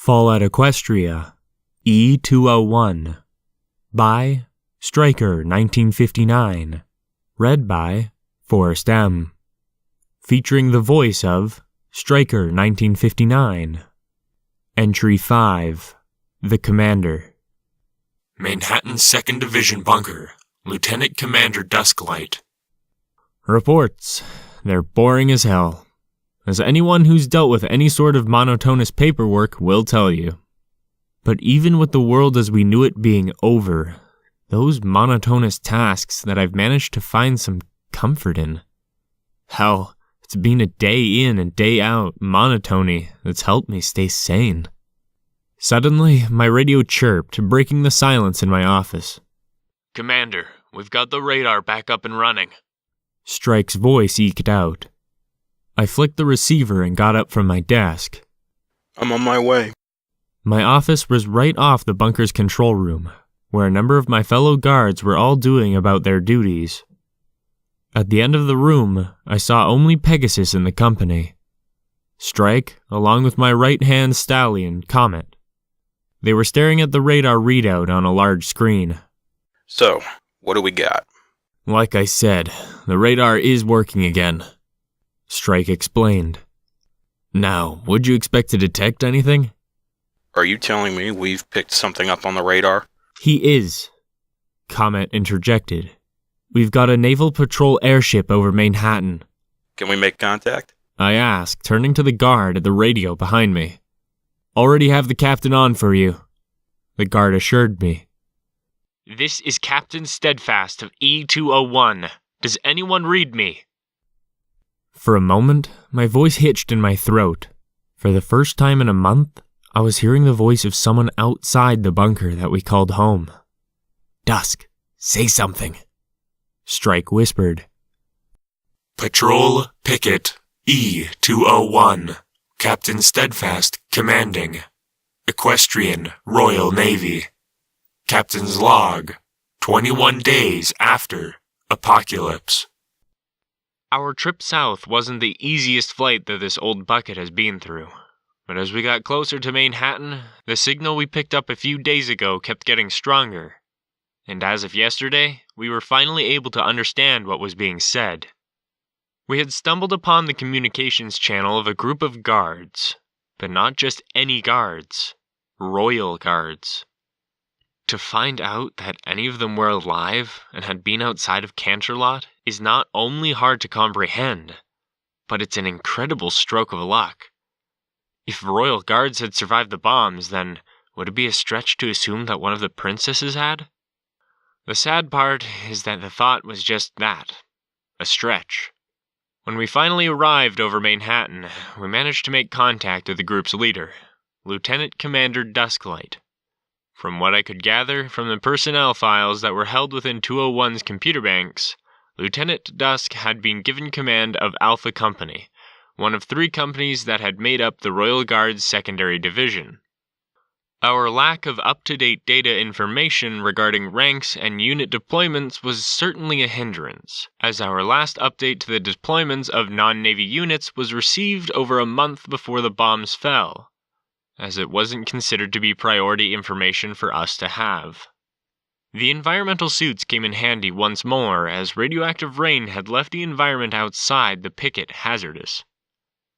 Fallout Equestria, E-201, by Striker1959, read by Forrest M. Featuring the voice of Striker1959. Entry 5, The Commander. Manhattan 2nd Division Bunker, Lieutenant Commander Dusklight. Reports. They're boring as hell, as anyone who's dealt with any sort of monotonous paperwork will tell you. But even with the world as we knew it being over, those monotonous tasks that I've managed to find some comfort in. Hell, it's been a day in and day out monotony that's helped me stay sane. Suddenly, my radio chirped, breaking the silence in my office. Commander, we've got the radar back up and running. Strike's voice eked out. I flicked the receiver and got up from my desk. I'm on my way. My office was right off the bunker's control room, where a number of my fellow guards were all doing about their duties. At the end of the room, I saw only Pegasus in the company. Strike, along with my right-hand stallion, Comet. They were staring at the radar readout on a large screen. So, what do we got? Like I said, the radar is working again, Strike explained. Now, would you expect to detect anything? Are you telling me we've picked something up on the radar? He is, Comet interjected. We've got a Naval Patrol airship over Manhattan. Can we make contact? I asked, turning to the guard at the radio behind me. Already have the captain on for you, the guard assured me. This is Captain Steadfast of E-201. Does anyone read me? For a moment, my voice hitched in my throat. For the first time in a month, I was hearing the voice of someone outside the bunker that we called home. Dusk, say something, Strike whispered. Patrol Picket E-201. Captain Steadfast commanding. Equestrian Royal Navy. Captain's log. 21 days after apocalypse. Our trip south wasn't the easiest flight that this old bucket has been through. But as we got closer to Manhattan, the signal we picked up a few days ago kept getting stronger. And as of yesterday, we were finally able to understand what was being said. We had stumbled upon the communications channel of a group of guards, but not just any guards, royal guards. To find out that any of them were alive and had been outside of Canterlot is not only hard to comprehend, but it's an incredible stroke of luck. If royal guards had survived the bombs, then would it be a stretch to assume that one of the princesses had? The sad part is that the thought was just that, a stretch. When we finally arrived over Manhattan, we managed to make contact with the group's leader, Lieutenant Commander Dusklight. From what I could gather from the personnel files that were held within 201's computer banks, Lieutenant Dusk had been given command of Alpha Company, one of 3 companies that had made up the Royal Guard's secondary division. Our lack of up-to-date data information regarding ranks and unit deployments was certainly a hindrance, as our last update to the deployments of non-Navy units was received over a month before the bombs fell, as it wasn't considered to be priority information for us to have. The environmental suits came in handy once more, as radioactive rain had left the environment outside the picket hazardous.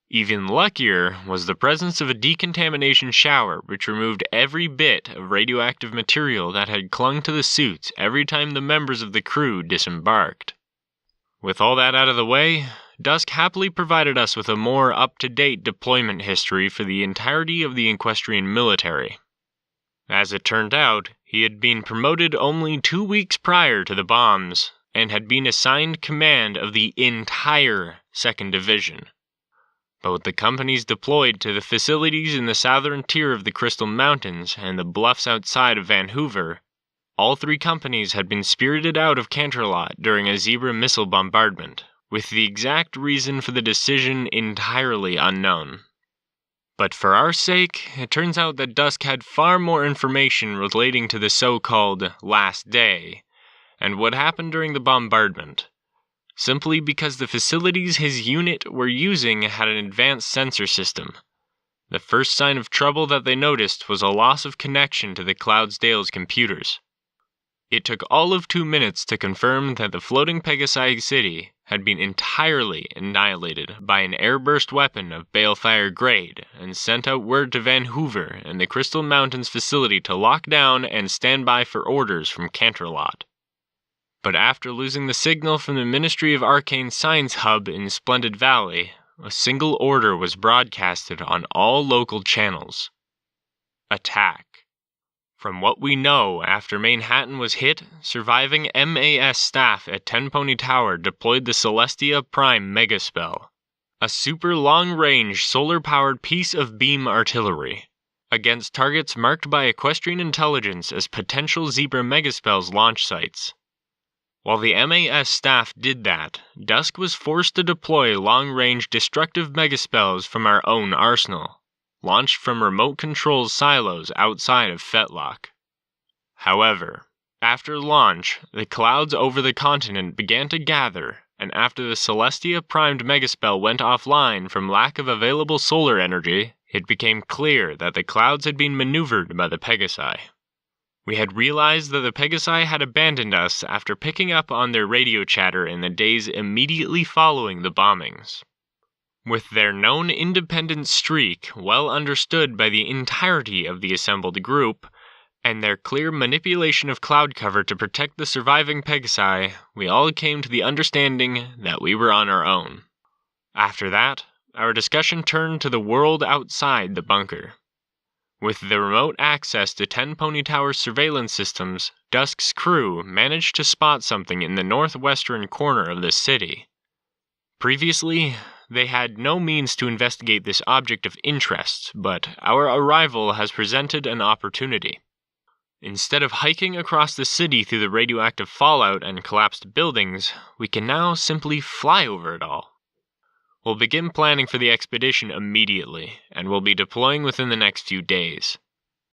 Even luckier was the presence of a decontamination shower which removed every bit of radioactive material that had clung to the suits every time the members of the crew disembarked. With all that out of the way, Dusk happily provided us with a more up-to-date deployment history for the entirety of the Equestrian military. As it turned out, he had been promoted only 2 weeks prior to the bombs and had been assigned command of the entire 2nd Division. But with the companies deployed to the facilities in the southern tier of the Crystal Mountains and the bluffs outside of Vancouver, all 3 companies had been spirited out of Canterlot during a Zebra missile bombardment, with the exact reason for the decision entirely unknown. But for our sake, it turns out that Dusk had far more information relating to the so-called last day, and what happened during the bombardment. Simply because the facilities his unit were using had an advanced sensor system. The first sign of trouble that they noticed was a loss of connection to the Cloudsdale's computers. It took all of 2 minutes to confirm that the floating Pegasi city had been entirely annihilated by an airburst weapon of balefire grade and sent out word to Van Hoover and the Crystal Mountains facility to lock down and stand by for orders from Canterlot. But after losing the signal from the Ministry of Arcane Science hub in Splendid Valley, a single order was broadcasted on all local channels. Attack. From what we know, after Manhattan was hit, surviving MAS staff at Tenpony Tower deployed the Celestia Prime Megaspell, a super long-range solar-powered piece of beam artillery, against targets marked by Equestrian intelligence as potential Zebra Megaspell's launch sites. While the MAS staff did that, Dusk was forced to deploy long-range destructive megaspells from our own arsenal, launched from remote-controlled silos outside of Fetlock. However, after launch, the clouds over the continent began to gather, and after the Celestia primed megaspell went offline from lack of available solar energy, it became clear that the clouds had been maneuvered by the Pegasi. We had realized that the Pegasi had abandoned us after picking up on their radio chatter in the days immediately following the bombings. With their known independent streak well understood by the entirety of the assembled group, and their clear manipulation of cloud cover to protect the surviving Pegasi, we all came to the understanding that we were on our own. After that, our discussion turned to the world outside the bunker. With the remote access to Tenpony Tower's surveillance systems, Dusk's crew managed to spot something in the northwestern corner of the city. Previously, they had no means to investigate this object of interest, but our arrival has presented an opportunity. Instead of hiking across the city through the radioactive fallout and collapsed buildings, we can now simply fly over it all. We'll begin planning for the expedition immediately, and we'll be deploying within the next few days.